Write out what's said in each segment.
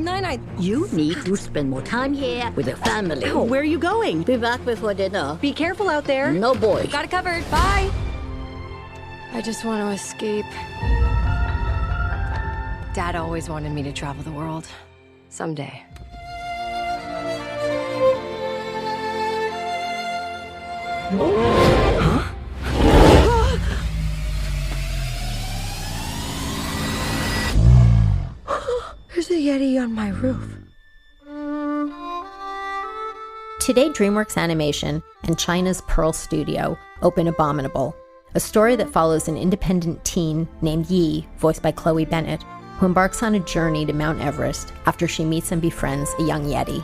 Nine. You need to spend more time here with your family. Oh, where are you going? Be back before dinner. Be careful out there. No boy. Got it covered. Bye. I just want to escape. Dad always wanted me to travel the world. Someday. Huh? There's a Yeti on my roof. Today, Dreamworks Animation and China's Pearl Studio open Abominable, a story that follows an independent teen named Yi, voiced by Chloe Bennett, who embarks on a journey to Mount Everest after she meets and befriends a young Yeti.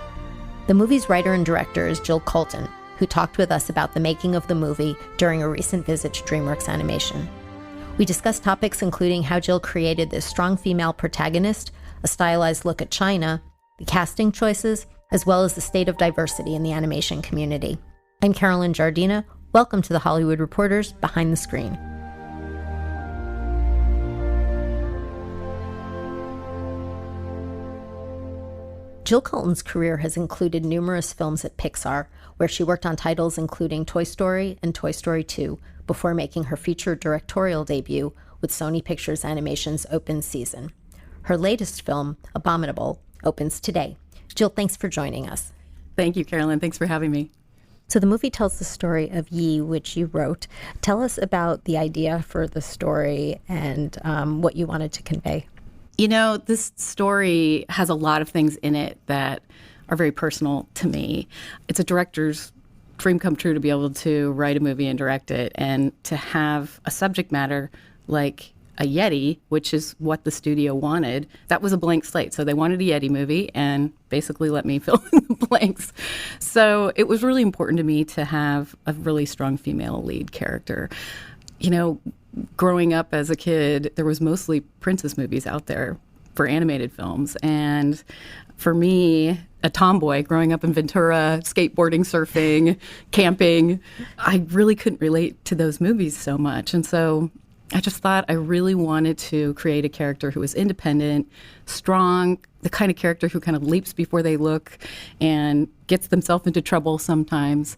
The movie's writer and director is Jill Culton, who talked with us about the making of the movie during a recent visit to Dreamworks Animation. We discussed topics including how Jill created this strong female protagonist, a stylized look at China, the casting choices, as well as the state of diversity in the animation community. I'm Carolyn Giardina. Welcome to the Hollywood Reporters Behind the Screen. Jill Culton's career has included numerous films at Pixar, where she worked on titles including Toy Story and Toy Story 2, before making her feature directorial debut with Sony Pictures Animation's Open Season. Her latest film, Abominable, opens today. Jill, thanks for joining us. Thank you, Carolyn. Thanks for having me. So the movie tells the story of Yi, which you wrote. Tell us about the idea for the story and what you wanted to convey. You know, this story has a lot of things in it that are very personal to me. It's a director's dream come true to be able to write a movie and direct it, and to have a subject matter like a Yeti, which is what the studio wanted. That was a blank slate. So they wanted a Yeti movie and basically let me fill in the blanks. So it was really important to me to have a really strong female lead character. You know, growing up as a kid, there was mostly princess movies out there for animated films. And for me, a tomboy growing up in Ventura, skateboarding, surfing, camping, I really couldn't relate to those movies so much. And so I just thought I really wanted to create a character who was independent, strong, the kind of character who kind of leaps before they look and gets themselves into trouble sometimes.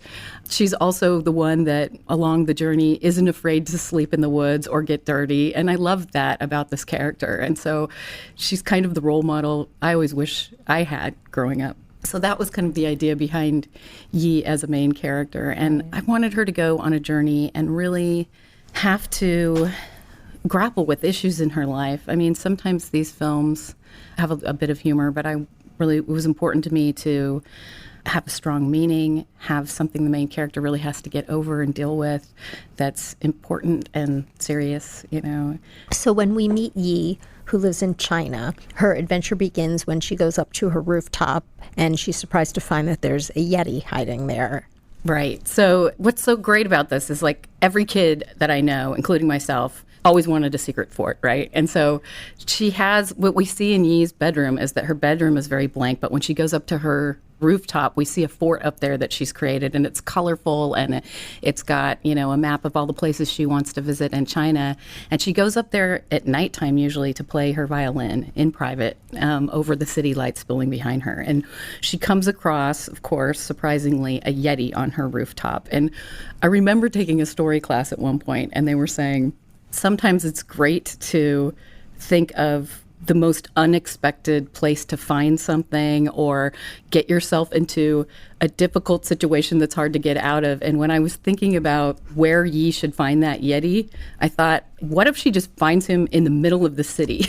She's also the one that, along the journey, isn't afraid to sleep in the woods or get dirty. And I love that about this character. And so she's kind of the role model I always wish I had growing up. So that was kind of the idea behind Yi as a main character. And I wanted her to go on a journey and really have to grapple with issues in her life. I mean, sometimes these films have a bit of humor, but it was important to me to have a strong meaning, have something the main character really has to get over and deal with that's important and serious, you know. So when we meet Yi, who lives in China, her adventure begins when she goes up to her rooftop and she's surprised to find that there's a Yeti hiding there. Right. So what's so great about this is, like, every kid that I know, including myself, always wanted a secret fort, right? And so she has, what we see in Yi's bedroom is that her bedroom is very blank, but when she goes up to her rooftop, we see a fort up there that she's created, and it's colorful, and it's got, you know, a map of all the places she wants to visit in China. And she goes up there at nighttime usually to play her violin in private over the city lights spilling behind her. And she comes across, of course, surprisingly, a Yeti on her rooftop. And I remember taking a story class at one point, and they were saying, sometimes it's great to think of the most unexpected place to find something or get yourself into a difficult situation that's hard to get out of. And when I was thinking about where Yi should find that Yeti, I thought, what if she just finds him in the middle of the city?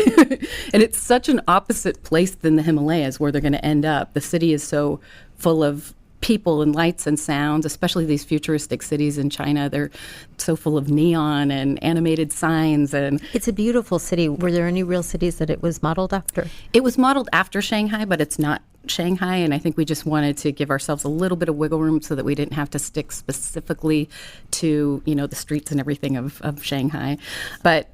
And it's such an opposite place than the Himalayas where they're going to end up. The city is so full of people and lights and sounds, especially these futuristic cities in China. They're so full of neon and animated signs. And it's a beautiful city. Were there any real cities that it was modeled after? It was modeled after Shanghai, but it's not Shanghai. And I think we just wanted to give ourselves a little bit of wiggle room so that we didn't have to stick specifically to, you know, the streets and everything of Shanghai. But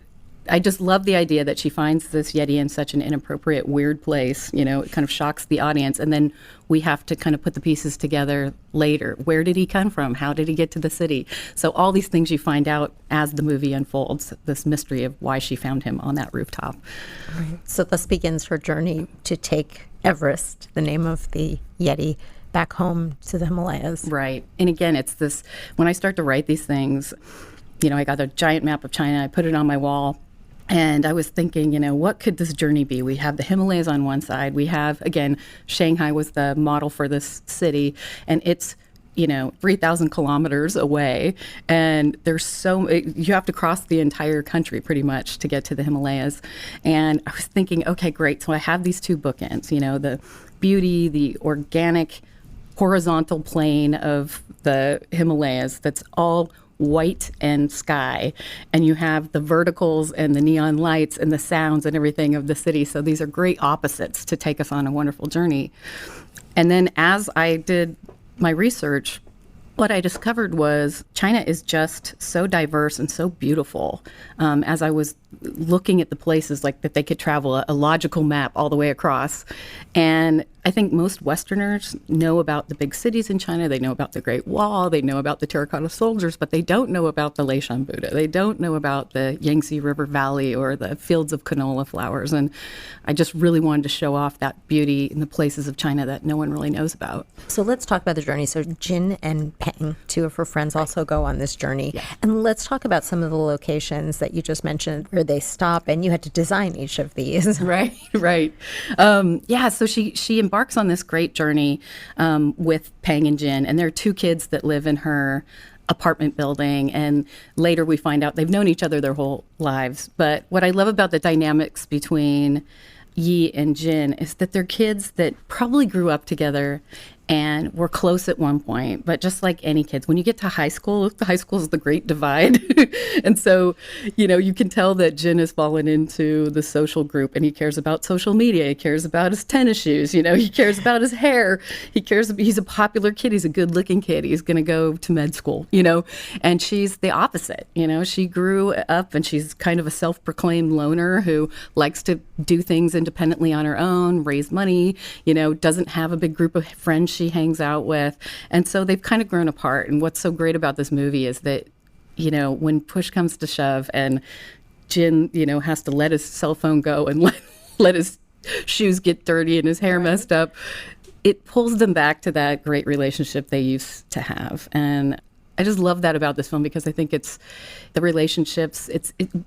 I just love the idea that she finds this Yeti in such an inappropriate, weird place. You know, it kind of shocks the audience. And then we have to kind of put the pieces together later. Where did he come from? How did he get to the city? So all these things you find out as the movie unfolds, this mystery of why she found him on that rooftop. Right. So thus begins her journey to take Everest, the name of the Yeti, back home to the Himalayas. Right. And again, it's this, when I start to write these things, I got a giant map of China, I put it on my wall, and I was thinking, what could this journey be? We have the Himalayas on one side. We have, again, Shanghai was the model for this city, and it's 3,000 kilometers away. And you have to cross the entire country pretty much to get to the Himalayas. And I was thinking, okay, great. So I have these two bookends, the beauty, the organic horizontal plane of the Himalayas that's all white and sky, and you have the verticals and the neon lights and the sounds and everything of the city. So these are great opposites to take us on a wonderful journey. And then as I did my research, what I discovered was China is just so diverse and so beautiful. As I was looking at the places like that they could travel, a logical map all the way across. And I think most Westerners know about the big cities in China. They know about the Great Wall. They know about the terracotta soldiers, but they don't know about the Leishan Buddha. They don't know about the Yangtze River Valley or the fields of canola flowers. And I just really wanted to show off that beauty in the places of China that no one really knows about. So let's talk about the journey. So Jin and Peng, two of her friends, also go on this journey. Yeah. And let's talk about some of the locations that you just mentioned where they stop, and you had to design each of these. Right. So she embarks on this great journey with Peng and Jin, and there are two kids that live in her apartment building, and later we find out they've known each other their whole lives. But what I love about the dynamics between Yi and Jin is that they're kids that probably grew up together and were close at one point, but just like any kids, when you get to high school, the high school is the great divide. And so, you can tell that Jin has fallen into the social group, and he cares about social media. He cares about his tennis shoes. He cares about his hair. He's a popular kid. He's a good looking kid. He's going to go to med school, and she's the opposite. She grew up and she's kind of a self-proclaimed loner who likes to do things independently on her own, raise money, doesn't have a big group of friends she hangs out with. And so they've kind of grown apart. And what's so great about this movie is that, when push comes to shove and Jin, has to let his cell phone go and let his shoes get dirty and his hair messed up, it pulls them back to that great relationship they used to have. And I just love that about this film, because I think it's the relationships.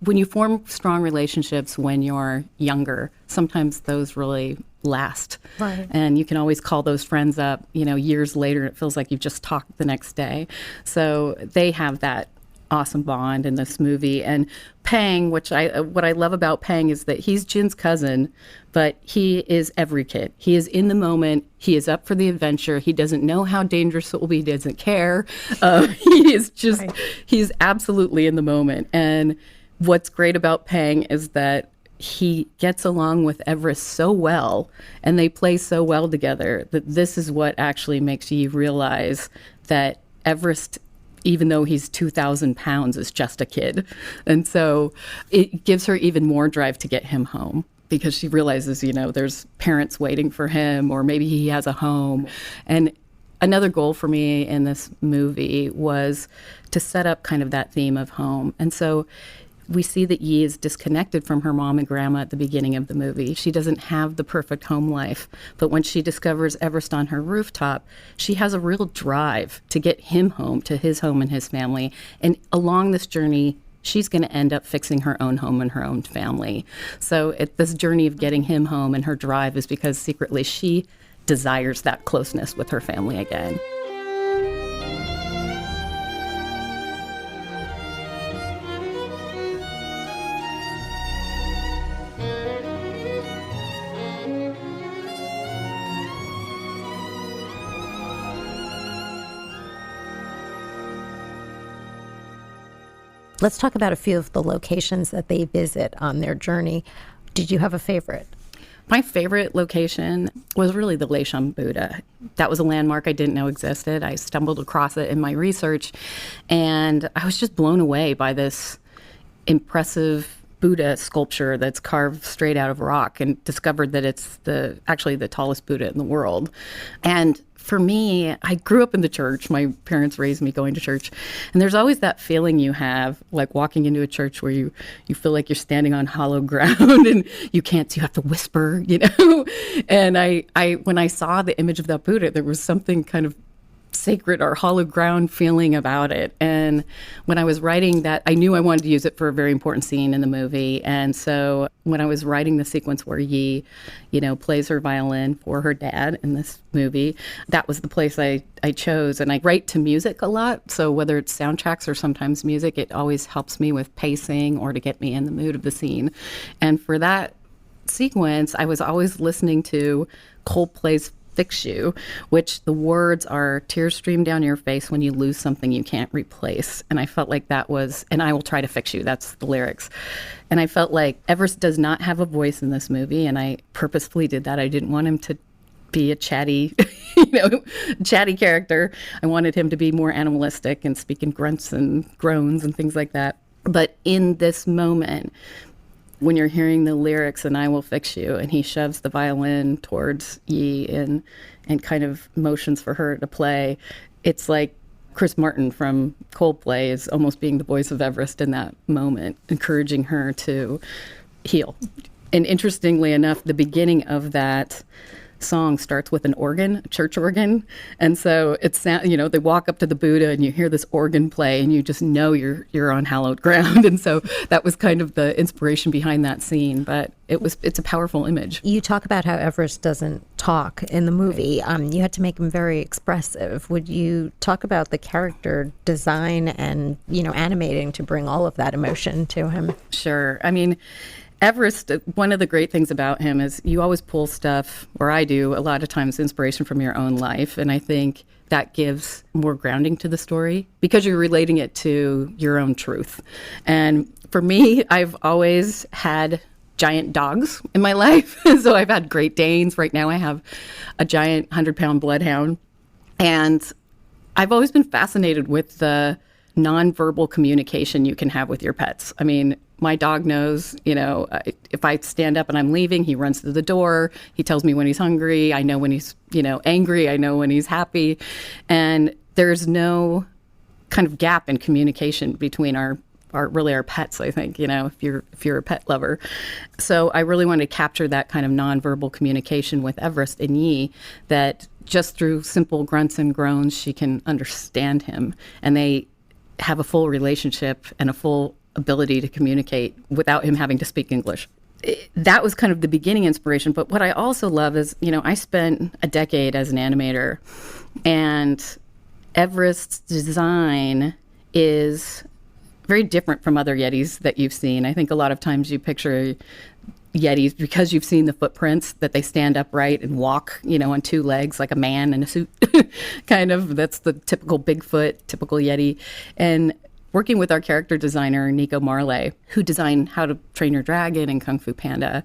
When you form strong relationships when you're younger, sometimes those really last. Right. And you can always call those friends up, years later. It feels like you've just talked the next day. So they have that awesome bond in this movie. And Peng, what I love about Peng is that he's Jin's cousin, but he is every kid. He is in the moment. He is up for the adventure. He doesn't know how dangerous it will be. He doesn't care. He is just, right. He's absolutely in the moment. And what's great about Peng is that he gets along with Everest so well, and they play so well together, that this is what actually makes you realize that Everest, even though he's 2,000 pounds, is just a kid. And so it gives her even more drive to get him home, because she realizes, there's parents waiting for him, or maybe he has a home. And another goal for me in this movie was to set up kind of that theme of home. And so we see that Yi is disconnected from her mom and grandma at the beginning of the movie. She doesn't have the perfect home life. But when she discovers Everest on her rooftop, she has a real drive to get him home, to his home and his family. And along this journey, she's going to end up fixing her own home and her own family. So this journey of getting him home and her drive is because secretly she desires that closeness with her family again. Let's talk about a few of the locations that they visit on their journey. Did you have a favorite? My favorite location was really the Leishan Buddha. That was a landmark I didn't know existed. I stumbled across it in my research, and I was just blown away by this impressive Buddha sculpture that's carved straight out of rock, and discovered that it's actually the tallest Buddha in the world. And for me, I grew up in the church. My parents raised me going to church. And there's always that feeling you have, like walking into a church where you feel like you're standing on hollow ground and you have to whisper, And when I saw the image of that Buddha, there was something kind of sacred or hollow ground feeling about it. And when I was writing that, I knew I wanted to use it for a very important scene in the movie. And so when I was writing the sequence where Yi, plays her violin for her dad in this movie, that was the place I chose. And I write to music a lot. So whether it's soundtracks or sometimes music, it always helps me with pacing or to get me in the mood of the scene. And for that sequence, I was always listening to Coldplay's Fix You, which the words are tears stream down your face when you lose something you can't replace. And I felt like that was, and I will try to fix you. That's the lyrics. And I felt like Everest does not have a voice in this movie. And I purposefully did that. I didn't want him to be a chatty, chatty character. I wanted him to be more animalistic and speak in grunts and groans and things like that. But in this moment, when you're hearing the lyrics, and I will fix you, and he shoves the violin towards Yi and kind of motions for her to play, it's like Chris Martin from Coldplay is almost being the voice of Everest in that moment, encouraging her to heal. And interestingly enough, the beginning of that song starts with an organ, a church organ. And so it's, they walk up to the Buddha and you hear this organ play and you just know you're on hallowed ground. And so that was kind of the inspiration behind that scene. But it's a powerful image. You talk about how Everest doesn't talk in the movie. You had to make him very expressive. Would you talk about the character design and, animating to bring all of that emotion to him? Sure. I mean, Everest, one of the great things about him is you always pull stuff, or I do, a lot of times, inspiration from your own life. And I think that gives more grounding to the story because you're relating it to your own truth. And for me, I've always had giant dogs in my life. So I've had Great Danes. Right now I have a giant 100-pound bloodhound. And I've always been fascinated with the nonverbal communication you can have with your pets. I mean, my dog knows, if I stand up and I'm leaving, he runs through the door. He tells me when he's hungry. I know when he's, angry. I know when he's happy. And there's no kind of gap in communication between our pets, I think, if you're a pet lover. So I really wanted to capture that kind of nonverbal communication with Everest and Yi, that just through simple grunts and groans, she can understand him. And they have a full relationship and a full ability to communicate without him having to speak English. That was kind of the beginning inspiration. But what I also love is, I spent a decade as an animator, and Everest's design is very different from other Yetis that you've seen. I think a lot of times you picture Yetis, because you've seen the footprints, that they stand upright and walk, on two legs like a man in a suit. Kind of, that's the typical Bigfoot, typical Yeti. And working with our character designer, Nico Marley, who designed How to Train Your Dragon and Kung Fu Panda,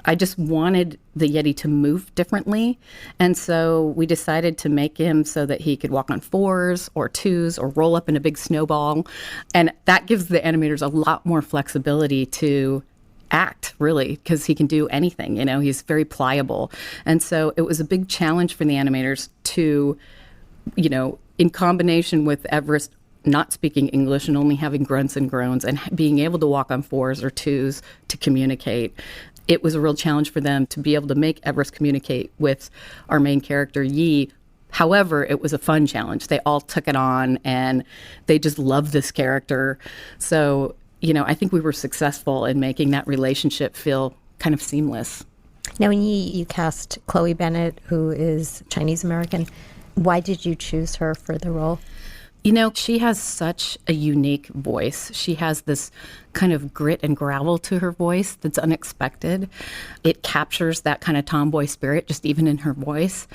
I just wanted the Yeti to move differently. And so we decided to make him so that he could walk on 4s or 2s or roll up in a big snowball. And that gives the animators a lot more flexibility to act, really, because he can do anything. He's very pliable. And so it was a big challenge for the animators to, in combination with Everest not speaking English and only having grunts and groans and being able to walk on 4s or 2s to communicate. It was a real challenge for them to be able to make Everest communicate with our main character, Yi. However, it was a fun challenge. They all took it on and they just loved this character. So, I think we were successful in making that relationship feel kind of seamless. Now, when you cast Chloe Bennett, who is Chinese American, why did you choose her for the role? She has such a unique voice. She has this kind of grit and gravel to her voice that's unexpected. It captures that kind of tomboy spirit, just even in her voice.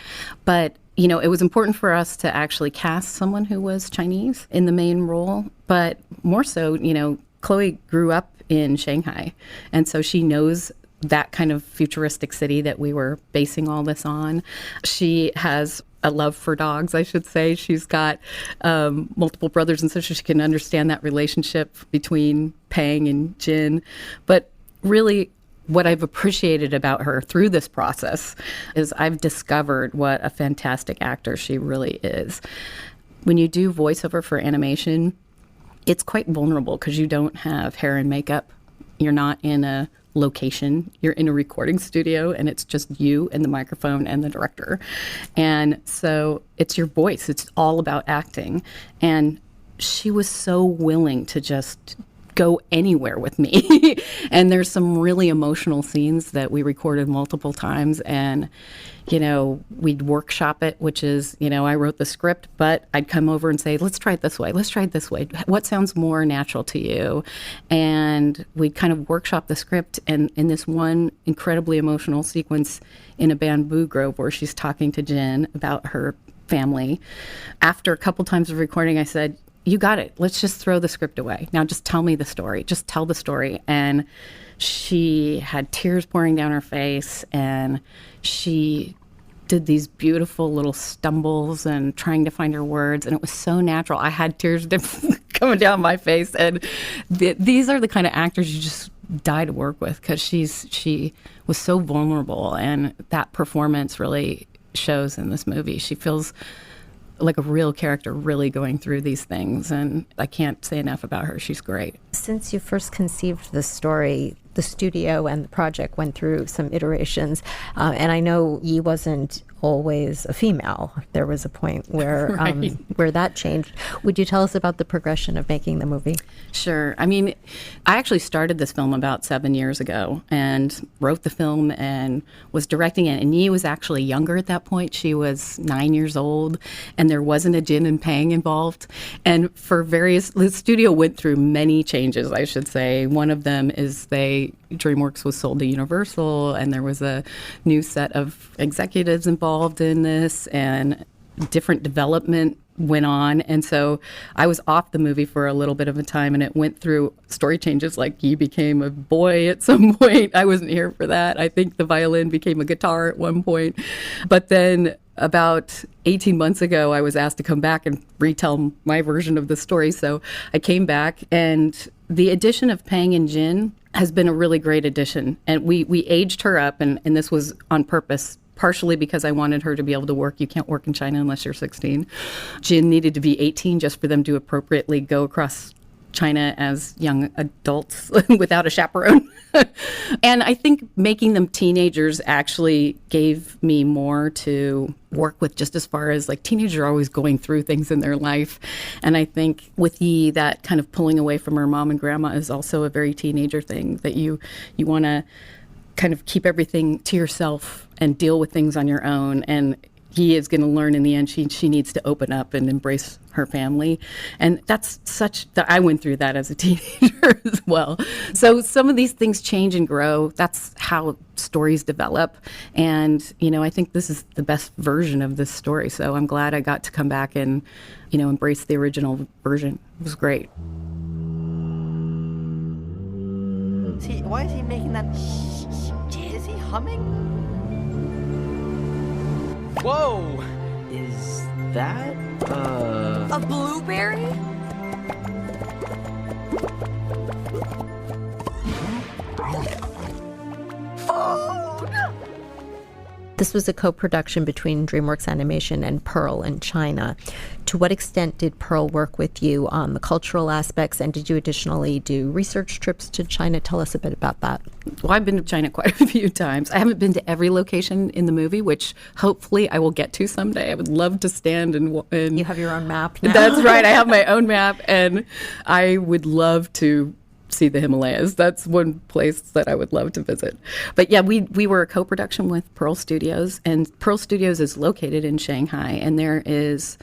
But, it was important for us to actually cast someone who was Chinese in the main role. But more so, Chloe grew up in Shanghai. And so she knows that kind of futuristic city that we were basing all this on. She has a love for dogs, I should say. She's got multiple brothers and sisters. She can understand that relationship between Pang and Jin. But really, what I've appreciated about her through this process is I've discovered what a fantastic actor she really is. When you do voiceover for animation, it's quite vulnerable because you don't have hair and makeup. You're not in a location. You're in a recording studio, and it's just you and the microphone and the director. And so it's your voice. It's all about acting. And she was so willing to just go anywhere with me. And there's some really emotional scenes that we recorded multiple times. And, we'd workshop it, which is, I wrote the script, but I'd come over and say, let's try it this way. Let's try it this way. What sounds more natural to you? And we'd kind of workshop the script. And in this one incredibly emotional sequence in a bamboo grove where she's talking to Jin about her family, after a couple times of recording, I said, you got it. Let's just throw the script away. Now just tell me the story. Just tell the story. And she had tears pouring down her face, and she did these beautiful little stumbles and trying to find her words. And it was so natural. I had tears coming down my face. And these are the kind of actors you just die to work with, because she was so vulnerable. And that performance really shows in this movie. She feels like a real character really going through these things. And I can't say enough about her. She's great. Since you first conceived this story, the studio and the project went through some iterations. And I know Yi wasn't always a female. There was a point where Right. Where that changed. Would you tell us about the progression of making the movie? Sure. I mean, I actually started this film about 7 years ago and wrote the film and was directing it. And Yi was actually younger at that point. She was 9 years old, and there wasn't a Jin and Pang involved. And the studio went through many changes, I should say. One of them is DreamWorks was sold to Universal, and there was a new set of executives involved in this, and different development went on. And so I was off the movie for a little bit of a time, and it went through story changes, like Yi became a boy at some point. I wasn't here for that. I think the violin became a guitar at one point. But then about 18 months ago, I was asked to come back and retell my version of the story. So I came back, and the addition of Pang and Jin has been a really great addition. And we aged her up, and this was on purpose, partially because I wanted her to be able to work. You can't work in China unless you're 16. Jin needed to be 18 just for them to appropriately go across China as young adults without a chaperone. And I think making them teenagers actually gave me more to work with, just as far as like teenagers are always going through things in their life. And I think with Yi, that kind of pulling away from her mom and grandma is also a very teenager thing, that you want to kind of keep everything to yourself and deal with things on your own. And Yi is going to learn in the end she needs to open up and embrace her family. And I went through that as a teenager as well. So some of these things change and grow. That's how stories develop. And, I think this is the best version of this story. So I'm glad I got to come back and, embrace the original version. It was great. Why is he making that? Is he humming? Whoa! Is that, A blueberry? This was a co-production between DreamWorks Animation and Pearl in China. To what extent did Pearl work with you on the cultural aspects, and did you additionally do research trips to China? Tell us a bit about that. Well, I've been to China quite a few times. I haven't been to every location in the movie, which hopefully I will get to someday. I would love to stand and You have your own map now. That's right. I have my own map, and I would love to see the Himalayas. That's one place that I would love to visit. But yeah, we were a co-production with Pearl Studios, and Pearl Studios is located in Shanghai, and there is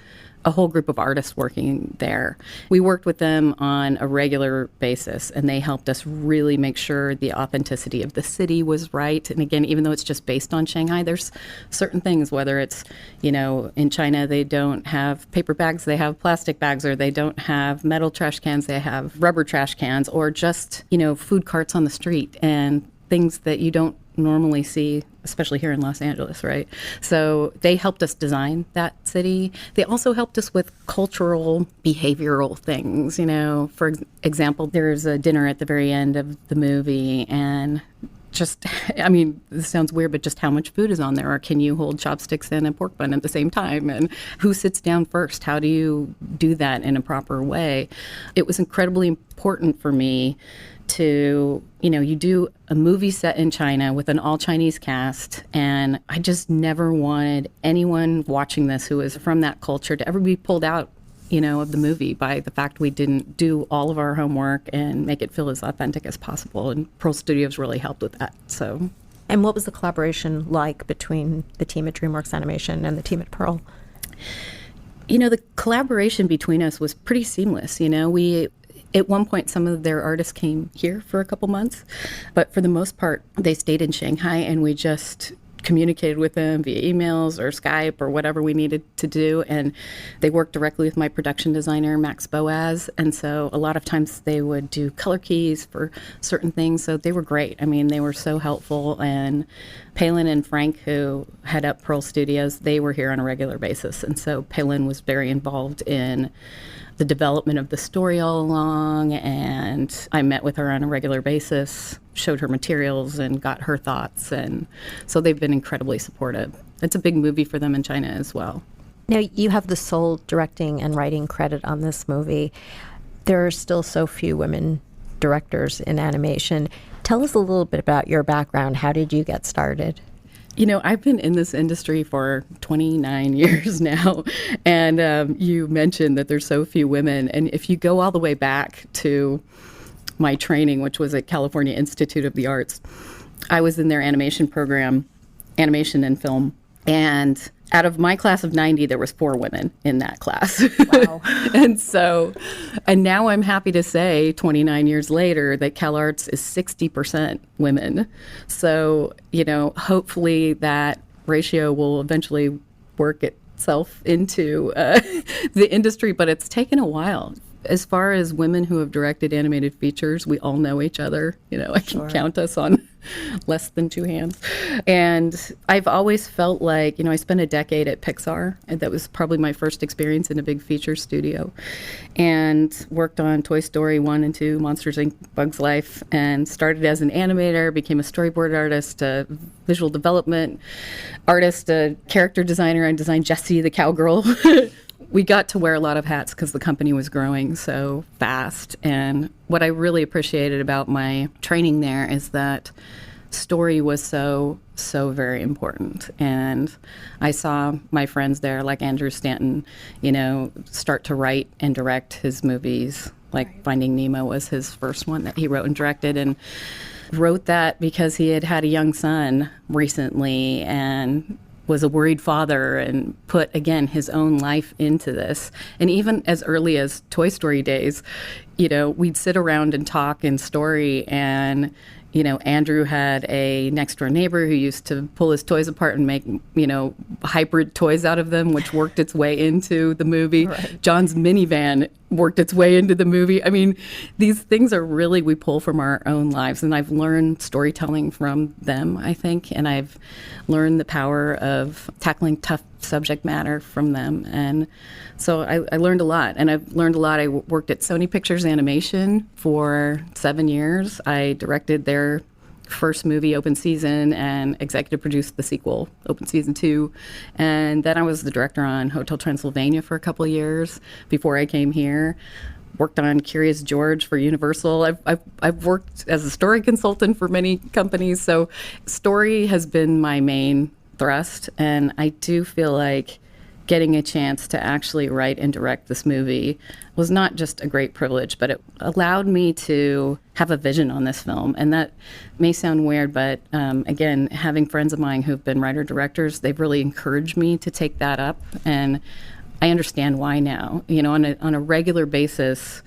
a whole group of artists working there. We worked with them on a regular basis, and they helped us really make sure the authenticity of the city was right. And again, even though it's just based on Shanghai, there's certain things, whether it's, in China, they don't have paper bags, they have plastic bags, or they don't have metal trash cans, they have rubber trash cans, or just, food carts on the street, and things that you don't normally see, especially here in Los Angeles, right? So they helped us design that city. They also helped us with cultural, behavioral things. For example, there's a dinner at the very end of the movie, and this sounds weird, but just how much food is on there? Or can you hold chopsticks and a pork bun at the same time? And who sits down first? How do you do that in a proper way? It was incredibly important for me to, you do a movie set in China with an all-Chinese cast, and I just never wanted anyone watching this who is from that culture to ever be pulled out of the movie by the fact we didn't do all of our homework and make it feel as authentic as possible. And Pearl Studios really helped with that. So, and what was the collaboration like between the team at DreamWorks Animation and the team at Pearl? The collaboration between us was pretty seamless. We at one point, some of their artists came here for a couple months, but for the most part, they stayed in Shanghai, and we just communicated with them via emails or Skype or whatever we needed to do. And they worked directly with my production designer, Max Boaz. And so a lot of times they would do color keys for certain things. So they were great. They were so helpful. And Palin and Frank, who head up Pearl Studios, they were here on a regular basis. And so Palin was very involved in the development of the story all along, and I met with her on a regular basis, showed her materials, and got her thoughts, and so they've been incredibly supportive. It's a big movie for them in China as well. Now, you have the sole directing and writing credit on this movie. There are still so few women directors in animation. Tell us a little bit about your background. How did you get started? I've been in this industry for 29 years now, and you mentioned that there's so few women. And if you go all the way back to my training, which was at California Institute of the Arts, I was in their animation program, animation and film. And out of my class of 90, there was 4 women in that class. Wow. and now I'm happy to say 29 years later that CalArts is 60% women. So, hopefully that ratio will eventually work itself into the industry, but it's taken a while. As far as women who have directed animated features, we all know each other. I can count us on less than 2 hands. And I've always felt like, I spent a decade at Pixar, and that was probably my first experience in a big feature studio, and worked on Toy Story 1 and 2, Monsters, Inc., Bug's Life, and started as an animator, became a storyboard artist, a visual development artist, a character designer. I designed Jessie the cowgirl. We got to wear a lot of hats because the company was growing so fast. And what I really appreciated about my training there is that story was so very important. And I saw my friends there, like Andrew Stanton, start to write and direct his movies. Like Finding Nemo was his first one that he wrote and directed, and wrote that because he had a young son recently and was a worried father, and put, again, his own life into this. And even as early as Toy Story days, we'd sit around and talk in story, and Andrew had a next door neighbor who used to pull his toys apart and make, hybrid toys out of them, which worked its way into the movie. Right. John's minivan worked its way into the movie. These things are really, we pull from our own lives. And I've learned storytelling from them, I think. And I've learned the power of tackling tough subject matter from them. And so I learned a lot. And I've learned a lot. I worked at Sony Pictures Animation for 7 years. I directed their first movie, Open Season, and executive produced the sequel, Open Season 2. And then I was the director on Hotel Transylvania for a couple of years before I came here. Worked on Curious George for Universal. I've worked as a story consultant for many companies. So story has been my main thrust. And I do feel like getting a chance to actually write and direct this movie was not just a great privilege, but it allowed me to have a vision on this film. And that may sound weird, but again, having friends of mine who've been writer-directors, they've really encouraged me to take that up. And I understand why now. On a regular basis,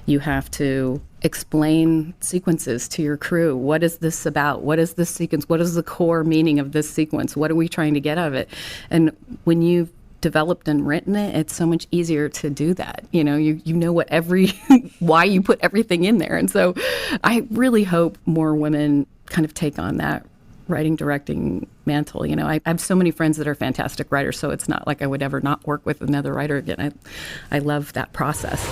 you have to explain sequences to your crew. What is this about? What is this sequence? What is the core meaning of this sequence? What are we trying to get out of it? And when you've developed and written it, it's so much easier to do that. You know what why you put everything in there. And so I really hope more women kind of take on that writing, directing mantle. You know, I have so many friends that are fantastic writers, so it's not like I would ever not work with another writer again. I love that process.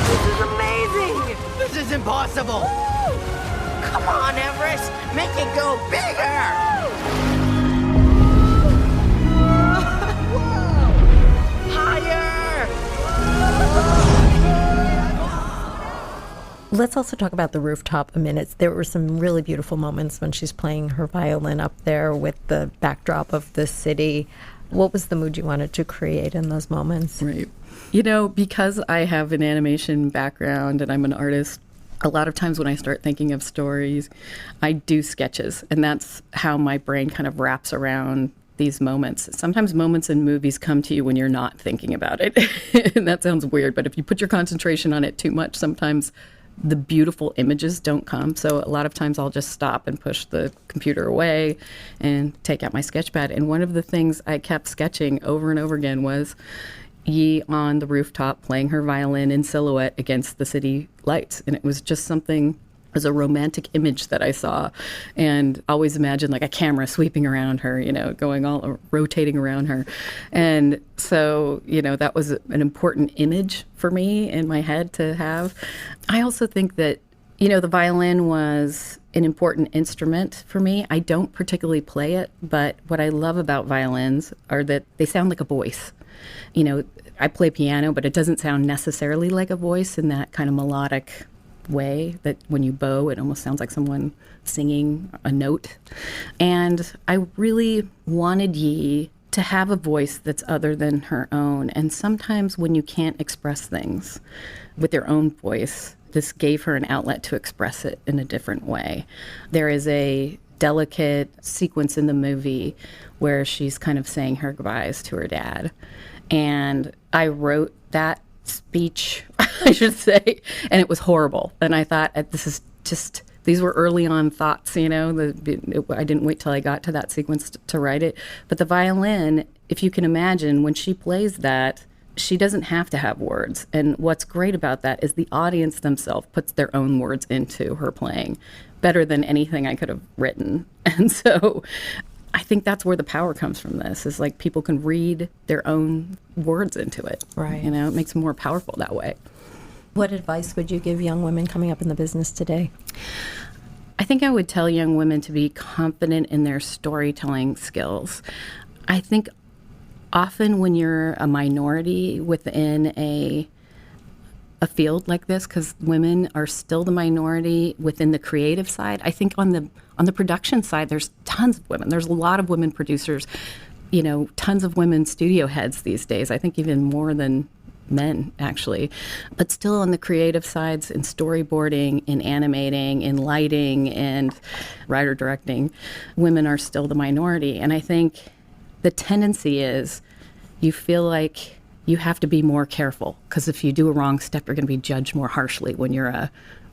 This is amazing! This is impossible! Come on, Everest! Make it go bigger! Higher! Let's also talk about the rooftop a minute. There were some really beautiful moments when she's playing her violin up there with the backdrop of the city. What was the mood you wanted to create in those moments? Right. You know, because I have an animation background and I'm an artist, a lot of times when I start thinking of stories, I do sketches. And that's how my brain kind of wraps around these moments. Sometimes moments in movies come to you when you're not thinking about it. And that sounds weird, but if you put your concentration on it too much, sometimes the beautiful images don't come. So a lot of times I'll just stop and push the computer away and take out my sketch pad. And one of the things I kept sketching over and over again was Yi on the rooftop playing her violin in silhouette against the city lights. And it was just something, it was a romantic image that I saw, and always imagined like a camera sweeping around her, you know, going all rotating around her. And so, you know, that was an important image for me in my head to have. I also think that, you know, the violin was an important instrument for me. I don't particularly play it, but what I love about violins are that they sound like a voice. You know, I play piano, but it doesn't sound necessarily like a voice in that kind of melodic way that when you bow, it almost sounds like someone singing a note. And I really wanted Yi to have a voice that's other than her own. And sometimes when you can't express things with your own voice, this gave her an outlet to express it in a different way. There is a delicate sequence in the movie where she's kind of saying her goodbyes to her dad. And I wrote that speech, I should say, and it was horrible. And I thought, this is just, these were early on thoughts, you know, I didn't wait till I got to that sequence to write it. But the violin, if you can imagine, when she plays that, she doesn't have to have words. And what's great about that is the audience themselves puts their own words into her playing better than anything I could have written. And so I think that's where the power comes from this, is like people can read their own words into it. Right. You know, it makes it more powerful that way. What advice would you give young women coming up in the business today? I think I would tell young women to be confident in their storytelling skills. I think often when you're a minority within a field like this, because women are still the minority within the creative side, I think on the production side, there's tons of women. There's a lot of women producers, you know, tons of women studio heads these days. I think even more than men, actually. But still on the creative sides, in storyboarding, in animating, in lighting, and writer directing, women are still the minority. And I think the tendency is you feel like you have to be more careful, because if you do a wrong step, you're going to be judged more harshly when you're a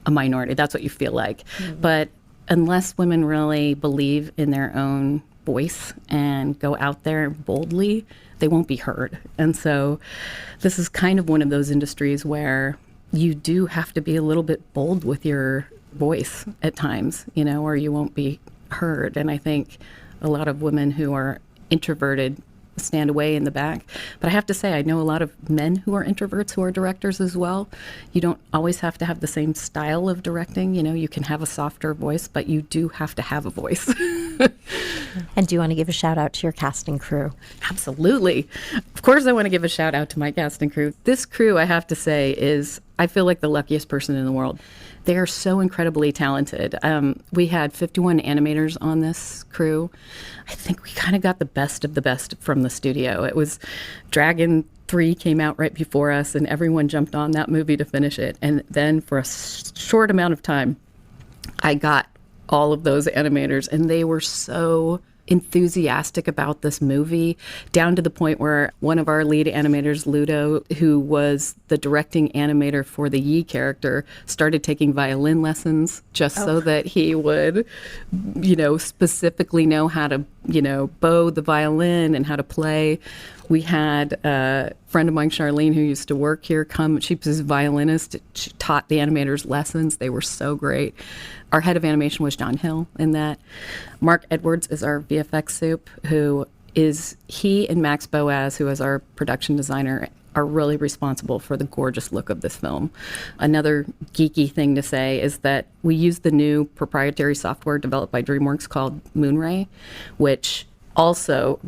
minority. That's what you feel like. Mm-hmm. But unless women really believe in their own voice and go out there boldly, they won't be heard. And so this is kind of one of those industries where you do have to be a little bit bold with your voice at times, you know, or you won't be heard. And I think a lot of women who are introverted stand away in the back. But I have to say, I know a lot of men who are introverts who are directors as well. You don't always have to have the same style of directing. You know, you can have a softer voice, but you do have to have a voice. And do you want to give a shout out to your casting crew? Absolutely. Of course, I want to give a shout out to my casting crew. This crew, I have to say, I feel like the luckiest person in the world. They are so incredibly talented. We had 51 animators on this crew. I think we kind of got the best of the best from the studio. It was Dragon 3 came out right before us, and everyone jumped on that movie to finish it. And then for a short amount of time, I got all of those animators, and they were so enthusiastic about this movie, down to the point where one of our lead animators, Ludo, who was the directing animator for the Yi character, started taking violin lessons just so that he would, you know, specifically know how to, you know, bow the violin and how to play We had a friend of mine, Charlene, who used to work here, come. She was a violinist. She taught the animators lessons. They were so great. Our head of animation was John Hill in that. Mark Edwards is our VFX soup, he and Max Boaz, who is our production designer, are really responsible for the gorgeous look of this film. Another geeky thing to say is that we use the new proprietary software developed by Dreamworks called Moonray, which also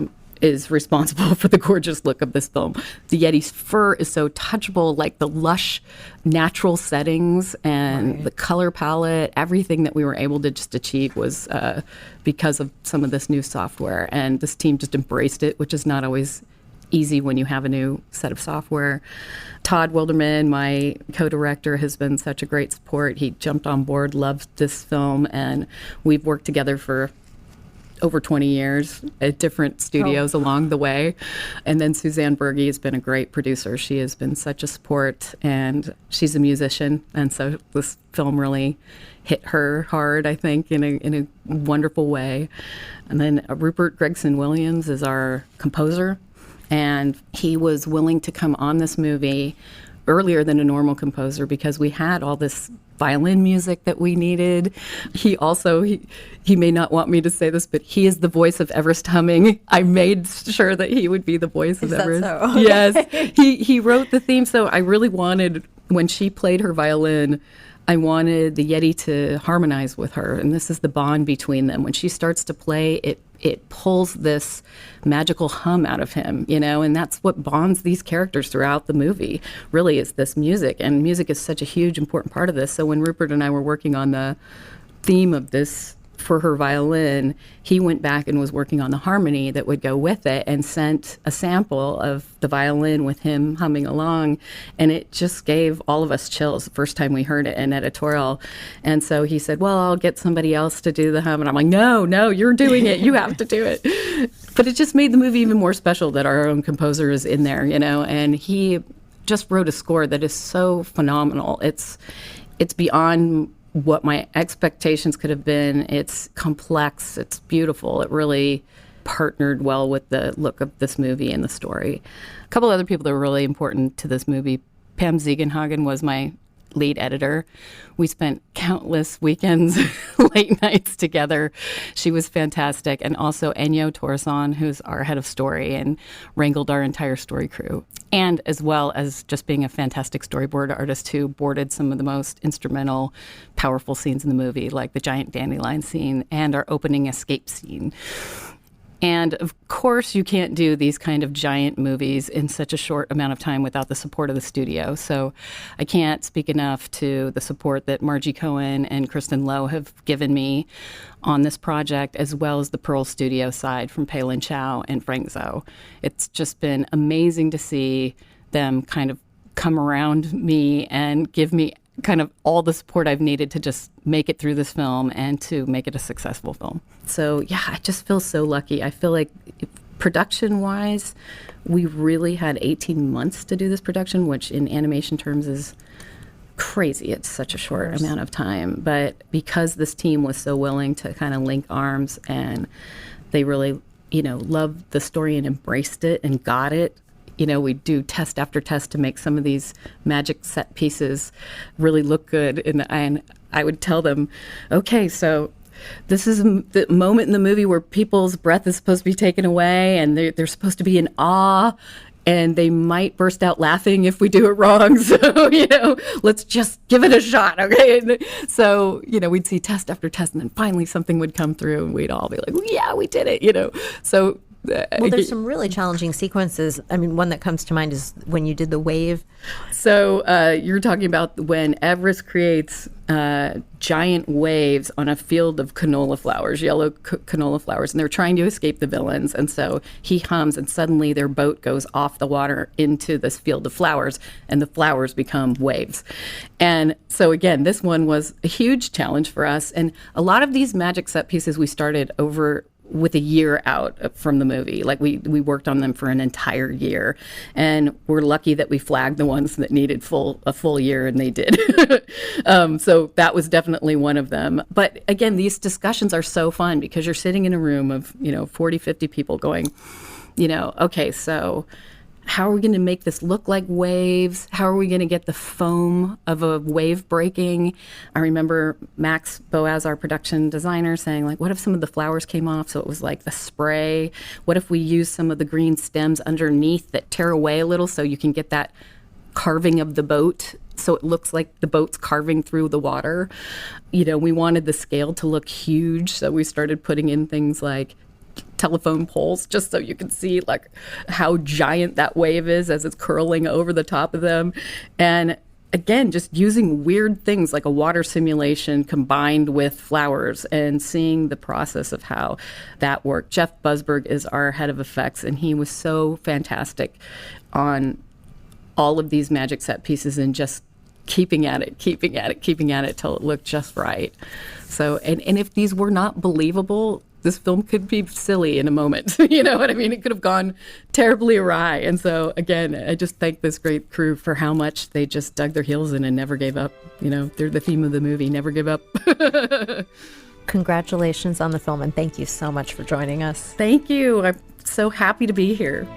is responsible for the gorgeous look of this film. The Yeti's fur is so touchable, like the lush natural settings and the color palette, everything that we were able to just achieve was because of some of this new software. And this team just embraced it, which is not always easy when you have a new set of software. Todd Wilderman, my co-director, has been such a great support. He jumped on board, loved this film, and we've worked together for over 20 years at different studios along the way. And then Suzanne Berge has been a great producer. She has been such a support, and she's a musician. And so this film really hit her hard, I think, in a wonderful way. And then Rupert Gregson Williams is our composer, and he was willing to come on this movie earlier than a normal composer because we had all this violin music that we needed. He also, he may not want me to say this, but he is the voice of Everest Humming. I made sure that he would be the voice of Everest. That so? Yes. He wrote the theme, so I really wanted, when she played her violin, I wanted the Yeti to harmonize with her, and this is the bond between them. When she starts to play, it pulls this magical hum out of him, and that's what bonds these characters throughout the movie, really, is this music. And music is such a huge, important part of this. So when Rupert and I were working on the theme of this for her violin, he went back and was working on the harmony that would go with it and sent a sample of the violin with him humming along. And it just gave all of us chills the first time we heard it in editorial. And so he said, well, I'll get somebody else to do the hum. And I'm like, no, you're doing it. You have to do it. But it just made the movie even more special that our own composer is in there, and he just wrote a score that is so phenomenal. It's beyond what my expectations could have been. It's complex, it's beautiful. It really partnered well with the look of this movie and the story. A couple other people that were really important to this movie. Pam Ziegenhagen was my lead editor. We spent countless weekends, late nights together. She was fantastic. And also Ennio Torreson, who's our head of story and wrangled our entire story crew. And as well as just being a fantastic storyboard artist who boarded some of the most instrumental, powerful scenes in the movie, like the giant dandelion scene and our opening escape scene. And of course, you can't do these kind of giant movies in such a short amount of time without the support of the studio. So I can't speak enough to the support that Margie Cohen and Kristen Lowe have given me on this project, as well as the Pearl Studio side from Palin Chow and Frank Zoe. It's just been amazing to see them kind of come around me and give me kind of all the support I've needed to just make it through this film and to make it a successful film. So yeah, I just feel so lucky. I feel like production-wise, we really had 18 months to do this production, which in animation terms is crazy. It's such a short amount of time. But because this team was so willing to kind of link arms and they really, loved the story and embraced it and got it, we do test after test to make some of these magic set pieces really look good. And I would tell them, okay, so this is the moment in the movie where people's breath is supposed to be taken away and they're supposed to be in awe and they might burst out laughing if we do it wrong. So, let's just give it a shot, okay? And so, we'd see test after test and then finally something would come through and we'd all be like, yeah, we did it, So well, there's some really challenging sequences. I mean, one that comes to mind is when you did the wave. So you're talking about when Everest creates giant waves on a field of canola flowers, yellow canola flowers, and they're trying to escape the villains. And so he hums, and suddenly their boat goes off the water into this field of flowers, and the flowers become waves. And so, again, this one was a huge challenge for us. And a lot of these magic set pieces we started over with a year out from the movie. Like we worked on them for an entire year, and we're lucky that we flagged the ones that needed a full year, and they did. So that was definitely one of them. But again, these discussions are so fun because you're sitting in a room of 40, 50 people going, Okay, so how are we going to make this look like waves? How are we going to get the foam of a wave breaking? I remember Max Boaz, our production designer, saying, like, what if some of the flowers came off so it was like the spray? What if we use some of the green stems underneath that tear away a little so you can get that carving of the boat so it looks like the boat's carving through the water? We wanted the scale to look huge, so we started putting in things like telephone poles just so you can see like how giant that wave is as it's curling over the top of them. And again, just using weird things like a water simulation combined with flowers and seeing the process of how that worked. Jeff Busberg is our head of effects, and he was so fantastic on all of these magic set pieces and just keeping at it till it looked just right. So, and if these were not believable, this film could be silly in a moment. You know what I mean? It could have gone terribly awry. And so, again, I just thank this great crew for how much they just dug their heels in and never gave up. They're the theme of the movie, never give up. Congratulations on the film, and thank you so much for joining us. Thank you. I'm so happy to be here.